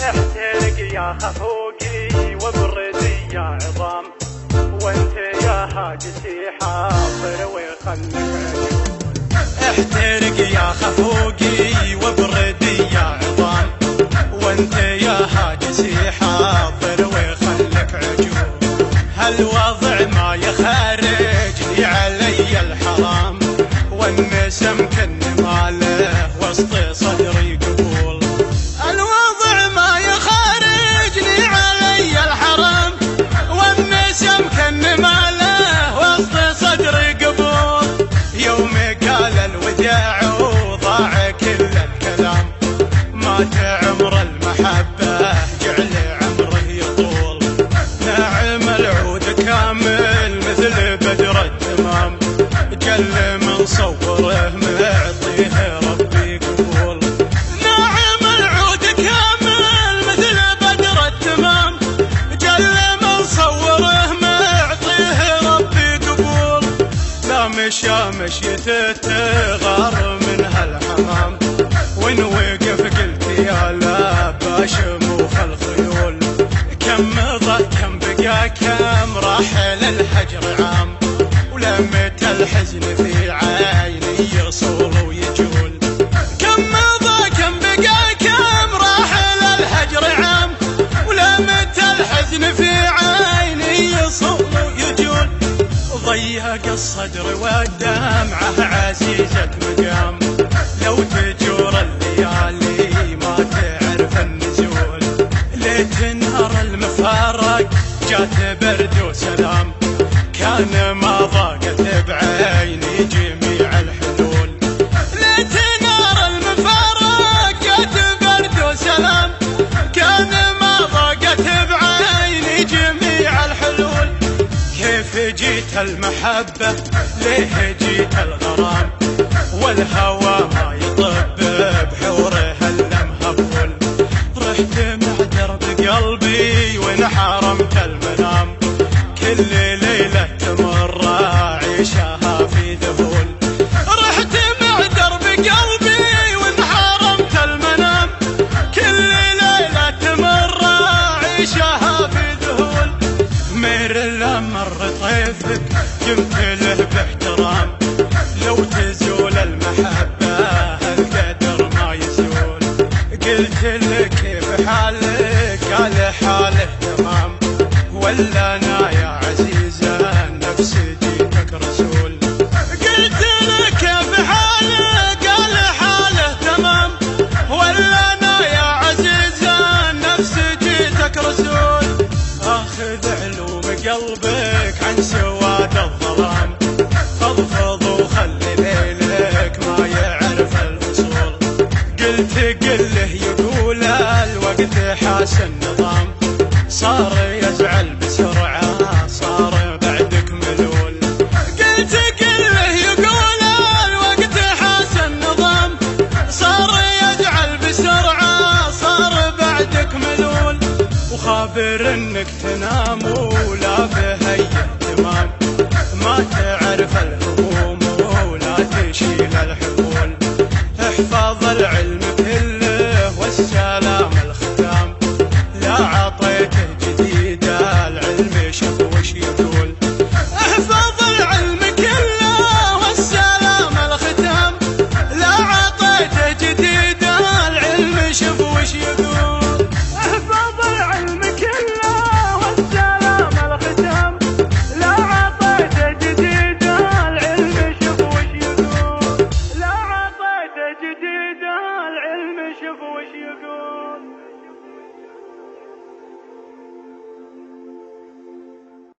احترق يا خفوقي وبردي يا عظام، وانت يا هاجسي حاضر وخلك عجول. احترق يا خفوقي وبردي يا عظام، وانت يا هاجسي حاضر وخلك عجول. هالوضع ما يخرجني علي الحرام، والنسم كن ماله وسط صدري قبول. الوضع ما يخرجني علي الحرام، والنسم كن ماله وسط صدري قبول. يوم قال الوداع وضاع كل الكلام، مات عمر المحبة جعل عمره يطول. ناعم العود كامل مثل بدر التمام، جل من صوره معطيه ربي قبول. ناعم العود كامل مثل بدر التمام، جل من صوره معطيه ربي قبول. لا مشى مشيته تغار من هالحمام، وان وقف قلت يا لا باشموخ الخيول. كم مضى كم بقى كم راح للهجر عام، ولمت الحزن في عيني يصول ويجول. كم مضى كم بقى كم راح للهجر عام، ولمت الحزن في عيني يصول ويجول. ضيق الصدر والدمعة عزيزة مقام، لو تجور الليالي ما تعرف النزول. ليت نهار المفارق جات برد وسلام، كان ما ضاقت بعيني جميع الحلول. ليت نهار المفارق جات برد وسلام، كان ما ضاقت بعيني جميع الحلول. كيف جيت المحبة ليه جيت الغرام، والهوى ما يطب بحوره المهبول. رحت مع درب قلبي وانحرمت المنام، كل ليلة تمر عيشها في ذهول. رحت مع درب قلبي وانحرمت المنام، كل ليلة تمر عيشها في ذهول. مير لمر طيفك قمت له باحترام، لو تزول المحبة القدر ما يزول. قلت له كيف حالك قال حاله تمام، ولا انا يا عزيزة نفس جيتك رسول. قلت له كيف حالك قال حاله تمام، ولا انا يا عزيزة نفس جيتك رسول. اخذ علوم قلبك عن سواد الظلام، فضفض وخلي ليلك ما يعرف الفصول. قلت قله يقول الوقت حاس النظام، صار يزعل بسرعة صار بعدك ملول. قلت قله يقول الوقت حاس النظام، صار يزعل بسرعة صار بعدك ملول. وخابر انك تنام ولا بهي اهتمام، ما تعرف الهموم ولا تشيل الحمول. احفظ العلم كله والسلام الختام، لا عطيته جديد العلم شوف وش يقول. احفظ العلم كله والسلام الختام، لا عطيته جديد العلم شوف وش يقول. احفظ العلم كله والسلام الختام، لا عطيته جديد العلم شوف وش يقول. لا عطيته جديد العلم شوف وش يقول.